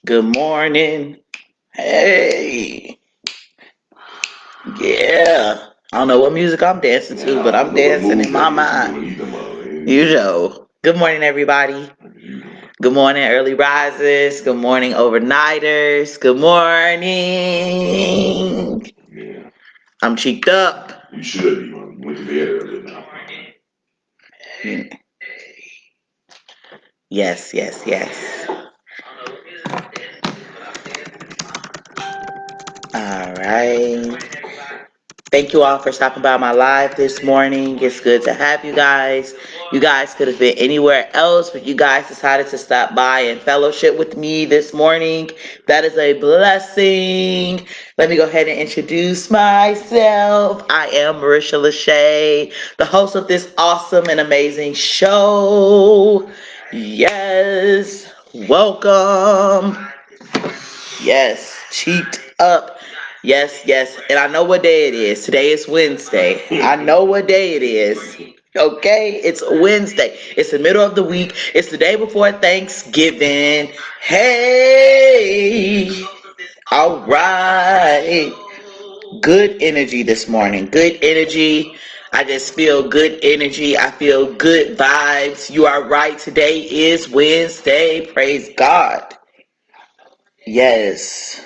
Good morning. Hey. Yeah. I don't know what music I'm dancing to, but I'm dancing in my mind. You know. Good morning, everybody. Good morning, early risers. Good morning, overnighters. Good morning. I'm cheeked up. You should be. Went to bed early now. Yes, yes, yes. All right. Thank you all for stopping by my live this morning. It's good to have you guys. You guys could have been anywhere else, but you guys decided to stop by and fellowship with me this morning. That is a blessing. Let me go ahead and introduce myself. I am Marisha LaShay, the host of this awesome and amazing show. Yes, welcome. Yes, cheeked up. Yes, yes. And I know what day it is. Today is Wednesday. I know what day it is. Okay, it's Wednesday. It's the middle of the week. It's the day before Thanksgiving. Hey, all right. Good energy this morning. Good energy. I just feel good energy. I feel good vibes. You are right. Today is Wednesday. Praise God. Yes.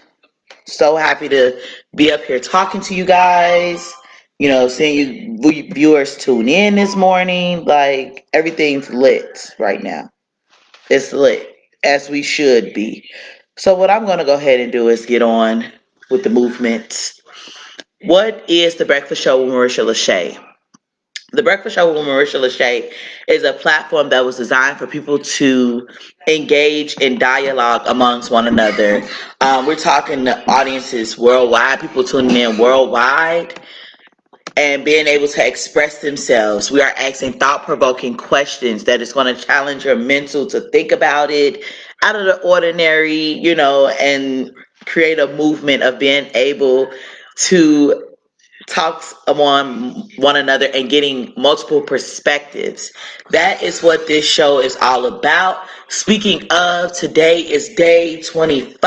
So happy to be up here talking to you guys. You know, seeing you viewers tune in this morning. Like, everything's lit right now. It's lit, as we should be. So what I'm going to go ahead and do is get on with the movement. What is the Breakfast Show with Marisha LaShay? The Breakfast Show with Marisha LaShay is a platform that was designed for people to engage in dialogue amongst one another. We're talking to audiences worldwide, people tuning in worldwide, and being able to express themselves. We are asking thought-provoking questions that is going to challenge your mental to think about it out of the ordinary, and create a movement of being able to talks among one another and getting multiple perspectives. That is what this show is all about. Speaking of, today is day 25,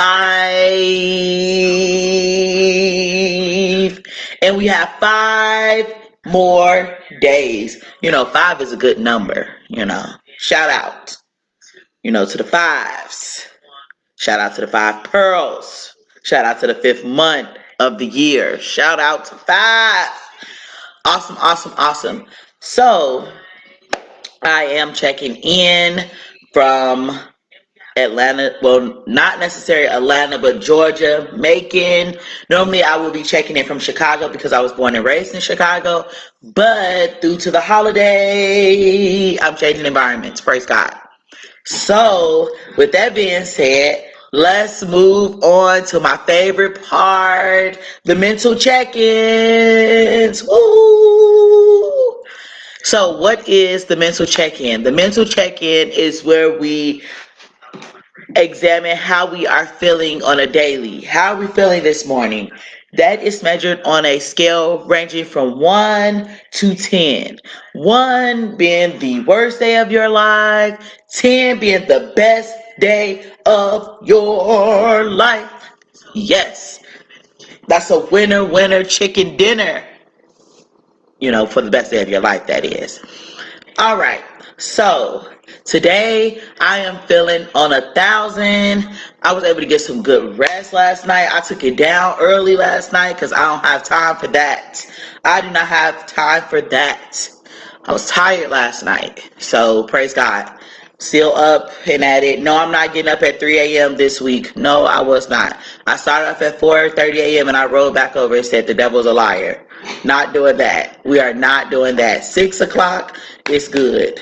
and we have 5 more days. 5 is a good number. Shout out, to the fives. Shout out to the 5 pearls. Shout out to the 5th month of the year. Shout out to 5. Awesome, awesome, awesome. So I am checking in from Atlanta. Well, not necessarily Atlanta, but Georgia, Macon. Normally I will be checking in from Chicago because I was born and raised in Chicago. But due to the holiday, I'm changing environments. Praise God. So, with that being said, let's move on to my favorite part, the mental check-ins. Woo! So, what is the mental check-in? The mental check-in is where we examine how we are feeling on a daily. How are we feeling this morning? That is measured on a scale ranging from 1 to 10. 1 being the worst day of your life, 10 being the best day of your life. Yes, that's a winner, winner, chicken dinner. For the best day of your life, that is. All right, so today I am feeling on 1,000. I was able to get some good rest last night. I took it down early last night because I don't have time for that. I do not have time for that. I was tired last night, so praise God. Still up and at it. No, I'm not getting up at 3 a.m. this week. No, I was not. I started off at 4:30 a.m. and I rolled back over and said the devil's a liar. Not doing that. We are not doing that. 6 o'clock is good.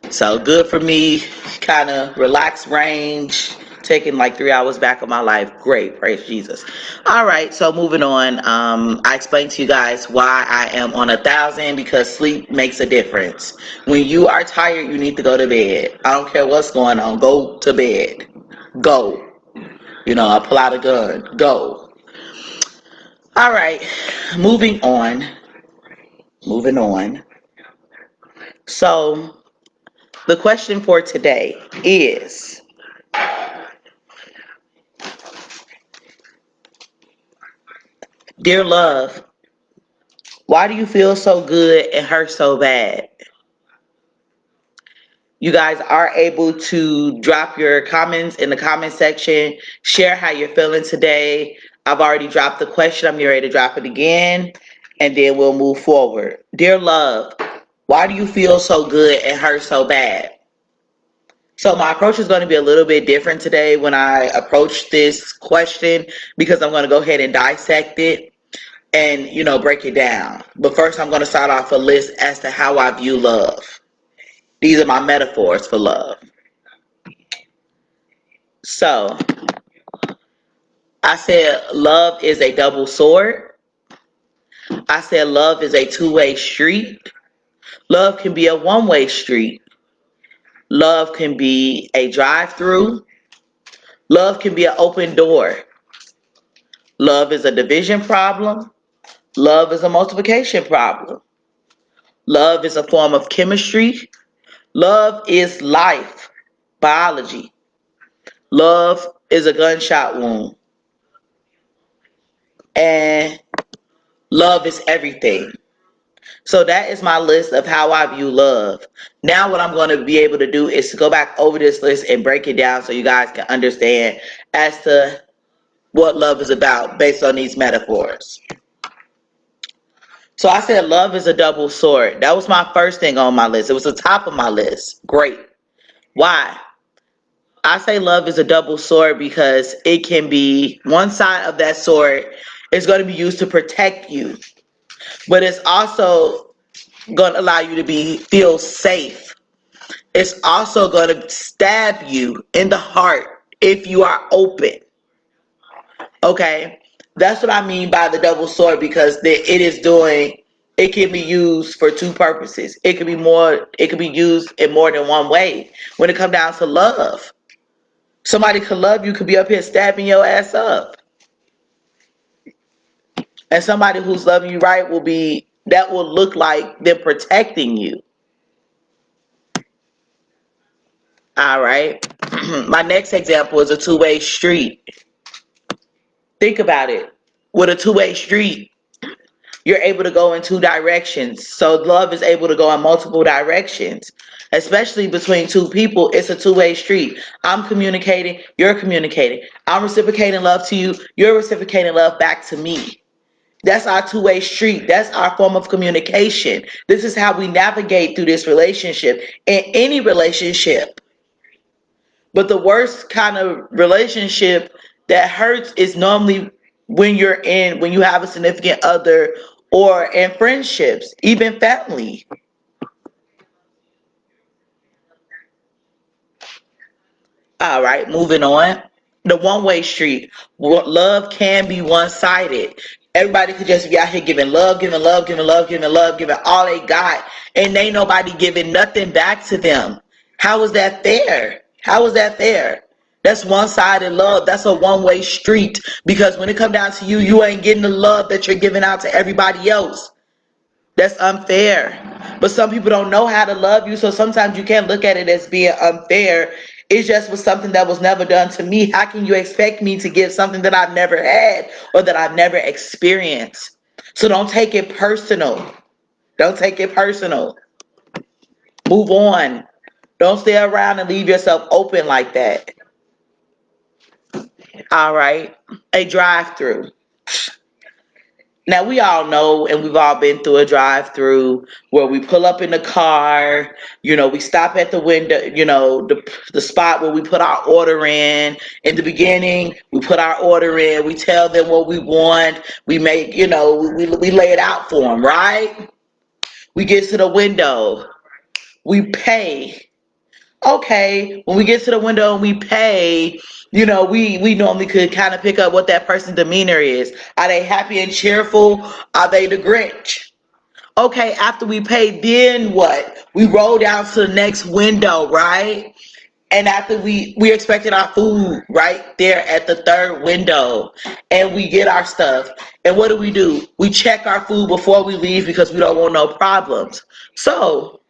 So good for me. Kind of relaxed range. Taking like 3 hours back of my life. Great. Praise Jesus. All right. So moving on. I explained to you guys why I am on 1,000 because sleep makes a difference. When you are tired, you need to go to bed. I don't care what's going on. Go to bed. Go. I pull out a gun. Go. All right. Moving on. So the question for today is, Dear love, why do you feel so good and hurt so bad? You guys are able to drop your comments in the comment section. Share how you're feeling today. I've already dropped the question. I'm getting ready to drop it again. And then we'll move forward. Dear love, why do you feel so good and hurt so bad? So my approach is going to be a little bit different today when I approach this question, because I'm going to go ahead and dissect it and, break it down. But first, I'm going to start off a list as to how I view love. These are my metaphors for love. So I said love is a double sword. I said love is a two-way street. Love can be a one-way street. Love can be a drive-through. Love can be an open door. Love is a division problem. Love is a multiplication problem. Love is a form of chemistry. Love is life, biology. Love is a gunshot wound. And love is everything. So that is my list of how I view love. Now what I'm going to be able to do is to go back over this list and break it down so you guys can understand as to what love is about based on these metaphors. So I said love is a double sword. That was my first thing on my list. It was the top of my list. Great. Why? I say love is a double sword because it can be one side of that sword is going to be used to protect you, but it's also going to allow you to feel safe. It's also going to stab you in the heart if you are open. Okay, that's what I mean by the double sword, because it can be used for two purposes. It can be used in more than one way. When it comes down to love, somebody could love you, could be up here stabbing your ass up. And somebody who's loving you right will look like them protecting you. All right. My next example is a two-way street. Think about it. With a two-way street, you're able to go in two directions. So love is able to go in multiple directions. Especially between two people, it's a two-way street. I'm communicating, you're communicating. I'm reciprocating love to you, you're reciprocating love back to me. That's our two-way street. That's our form of communication. This is how we navigate through this relationship, in any relationship. But the worst kind of relationship that hurts is normally when you have a significant other or in friendships, even family. All right, moving on. The one-way street. Love can be one-sided. Everybody could just be out here giving love, giving love, giving love, giving love, giving all they got, and ain't nobody giving nothing back to them. How is that fair? How is that fair? That's one-sided love. That's a one-way street, because when it comes down to you, you ain't getting the love that you're giving out to everybody else. That's unfair. But some people don't know how to love you, so sometimes you can't look at it as being unfair. It just was something that was never done to me. How can you expect me to give something that I've never had or that I've never experienced? So don't take it personal. Don't take it personal. Move on. Don't stay around and leave yourself open like that. All right. A drive-through. Now, we all know, and we've all been through a drive-through where we pull up in the car, we stop at the window, the spot where we put our order in. In the beginning, we put our order in, we tell them what we want, we make, we lay it out for them, right? We get to the window, we pay. Okay, when we get to the window and we pay, we normally could kind of pick up what that person's demeanor is. Are they happy and cheerful? Are they the Grinch? Okay, after we pay, then what? We roll down to the next window, right? And after we expected our food right there at the third window, and we get our stuff. And what do? We check our food before we leave because we don't want no problems. So,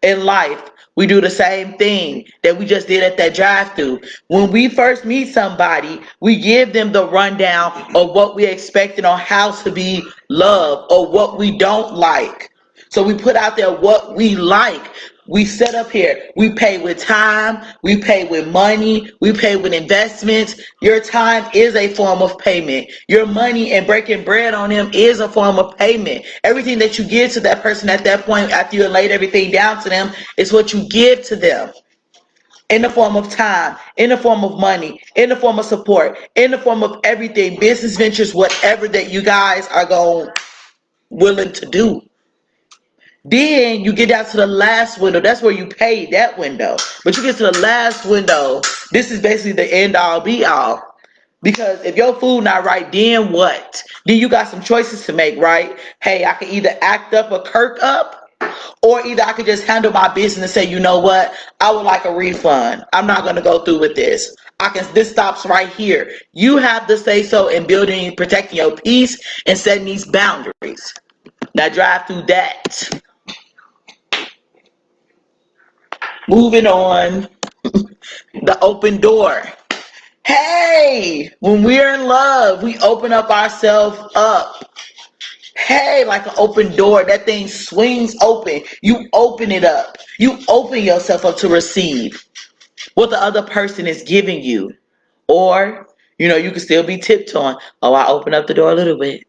in life, We do the same thing that we just did at that drive-through. When we first meet somebody, we give them the rundown of what we expected on how to be loved or what we don't like. So we put out there what we like. We set up here. We pay with time. We pay with money. We pay with investments. Your time is a form of payment. Your money and breaking bread on them is a form of payment. Everything that you give to that person at that point, after you laid everything down to them, is what you give to them. In the form of time, in the form of money, in the form of support, in the form of everything, business ventures, whatever that you guys are willing to do. Then you get down to the last window. That's where you pay that window. But you get to the last window. This is basically the end all be all. Because if your food not right, then what? Then you got some choices to make, right? Hey, I can either act up or kirk up, or either I could just handle my business and say, you know what? I would like a refund. I'm not going to go through with this. This stops right here. You have to say so in building, protecting your peace and setting these boundaries. Now drive through that. Moving on, the open door. Hey, when we're in love, we open up ourselves up. Hey, like an open door, that thing swings open. You open it up. You open yourself up to receive what the other person is giving you. Or, you can still be tiptoeing. Oh, I open up the door a little bit.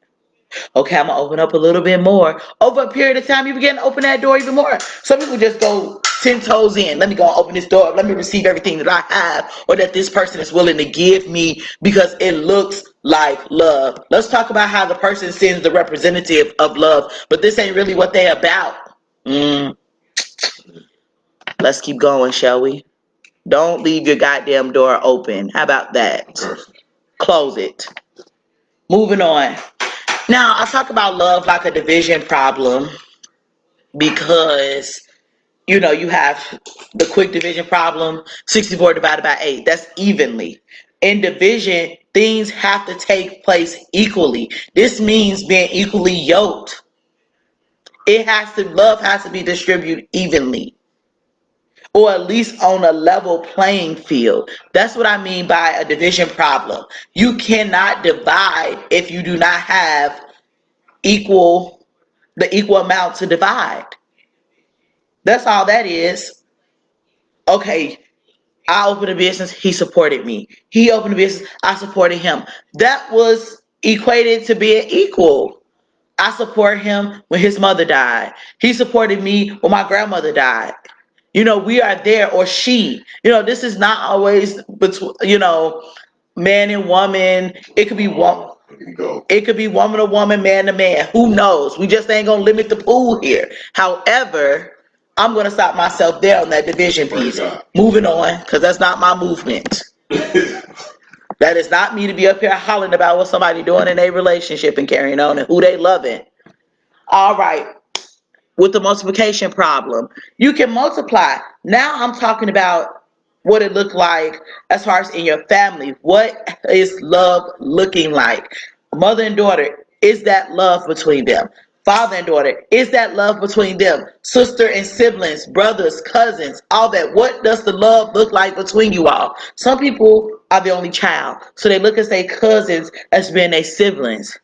Okay, I'm going to open up a little bit more. Over a period of time, you begin to open that door even more. Some people just go 10 toes in. Let me go and open this door. Let me receive everything that I have or that this person is willing to give me because it looks like love. Let's talk about how the person sends the representative of love, but this ain't really what they about. Let's keep going, shall we? Don't leave your goddamn door open. How about that? Close it. Moving on. Now, I talk about love like a division problem because, you have the quick division problem, 64 divided by 8. That's evenly. In division, things have to take place equally. This means being equally yoked. Love has to be distributed evenly, or at least on a level playing field. That's what I mean by a division problem. You cannot divide if you do not have the equal amount to divide. That's all that is. Okay, I opened a business, he supported me. He opened a business, I supported him. That was equated to being equal. I support him when his mother died. He supported me when my grandmother died. We are there, or she. This is not always between, man and woman. It could be one. It could be woman to woman, man to man. Who knows? We just ain't gonna limit the pool here. However, I'm gonna stop myself there on that division piece. Moving on, because that's not my movement. That is not me to be up here hollering about what somebody doing in a relationship and carrying on and who they loving. All right. With the multiplication problem, you can multiply. Now I'm talking about what it looked like as far as in your family. What is love looking like? Mother and daughter, is that love between them? Father and daughter, is that love between them? Sister and siblings, brothers, cousins, all that. What does the love look like between you all? Some people are the only child, so they look at their cousins as being their siblings.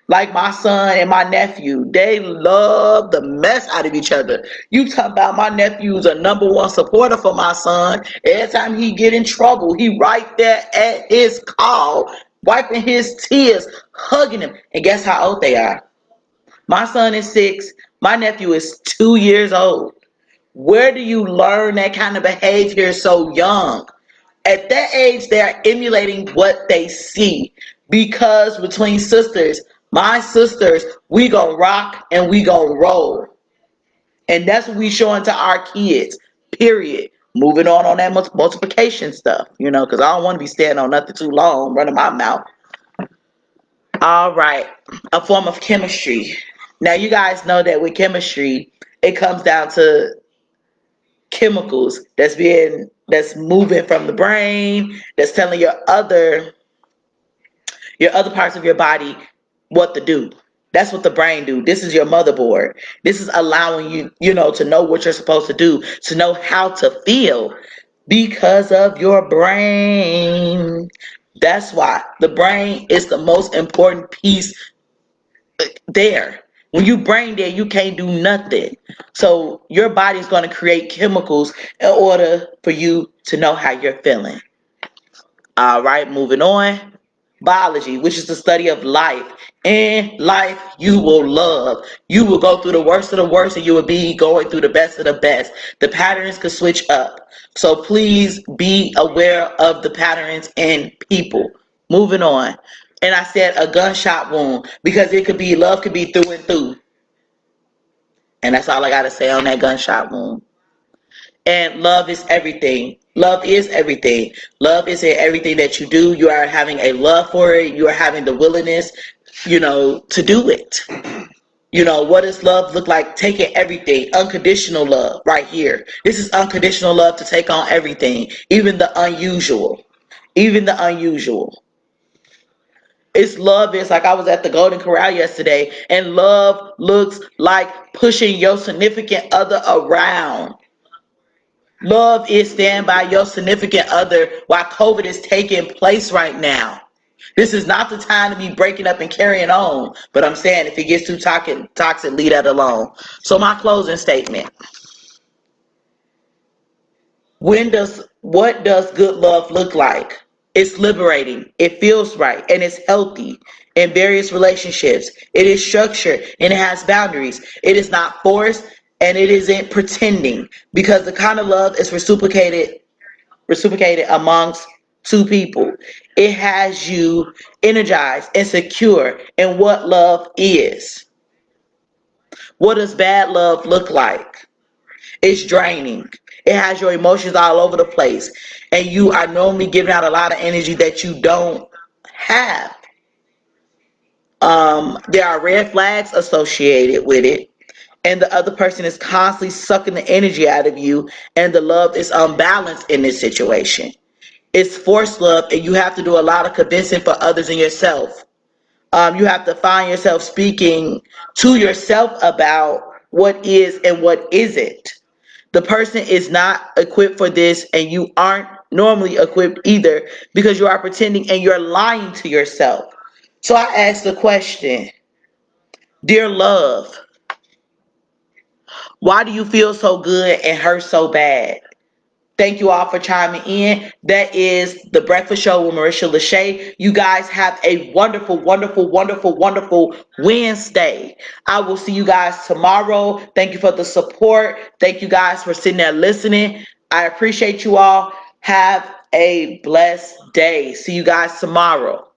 Like my son and my nephew, they love the mess out of each other. You talk about my nephew's a number one supporter for my son. Every time he get in trouble, he right there at his call, wiping his tears, hugging him. And guess how old they are? My son is 6. My nephew is 2 years old. Where do you learn that kind of behavior so young? At that age, they're emulating what they see. Because between sisters, my sisters, we gonna rock and we gonna roll. And that's what we showing to our kids, period. Moving on that multiplication stuff, because I don't want to be standing on nothing too long, running my mouth. All right, a form of chemistry. Now, you guys know that with chemistry, it comes down to chemicals that's moving from the brain, that's telling your other parts of your body what to do. That's what the brain do. This is your motherboard. This is allowing you, to know what you're supposed to do, to know how to feel because of your brain. That's why the brain is the most important piece there. When you brain dead, you can't do nothing. So your body's going to create chemicals in order for you to know how you're feeling. All right, moving on. Biology, which is the study of life. In life, you will love. You will go through the worst of the worst, and you will be going through the best of the best. The patterns could switch up. So please be aware of the patterns in people. Moving on. And I said a gunshot wound because it could be, love could be through and through. And that's all I got to say on that gunshot wound. And love is everything. Love is everything. Love is in everything that you do. You are having a love for it. You are having the willingness, to do it. What does love look like? Taking everything. Unconditional love right here. This is unconditional love to take on everything, even the unusual. Even the unusual. It's love is like I was at the Golden Corral yesterday, and love looks like pushing your significant other around. Love is stand by your significant other while COVID is taking place right now. This is not the time to be breaking up and carrying on. But I'm saying if it gets too toxic, leave that alone. So my closing statement. What does good love look like? It's liberating. It feels right. And it's healthy in various relationships. It is structured and it has boundaries. It is not forced and it isn't pretending because the kind of love is reciprocated amongst two people. It has you energized and secure in what love is. What does bad love look like? It's draining. It has your emotions all over the place. And you are normally giving out a lot of energy that you don't have. There are red flags associated with it. And the other person is constantly sucking the energy out of you. And the love is unbalanced in this situation. It's forced love, and you have to do a lot of convincing for others and yourself. You have to find yourself speaking to yourself about what is and what isn't. The person is not equipped for this, and you aren't normally equipped either because you are pretending and you're lying to yourself. So I asked the question, dear love, why do you feel so good and hurt so bad? Thank you all for chiming in. That is The Breakfast Show with Marisha LaShay. You guys have a wonderful, wonderful, wonderful, wonderful Wednesday. I will see you guys tomorrow. Thank you for the support. Thank you guys for sitting there listening. I appreciate you all. Have a blessed day. See you guys tomorrow.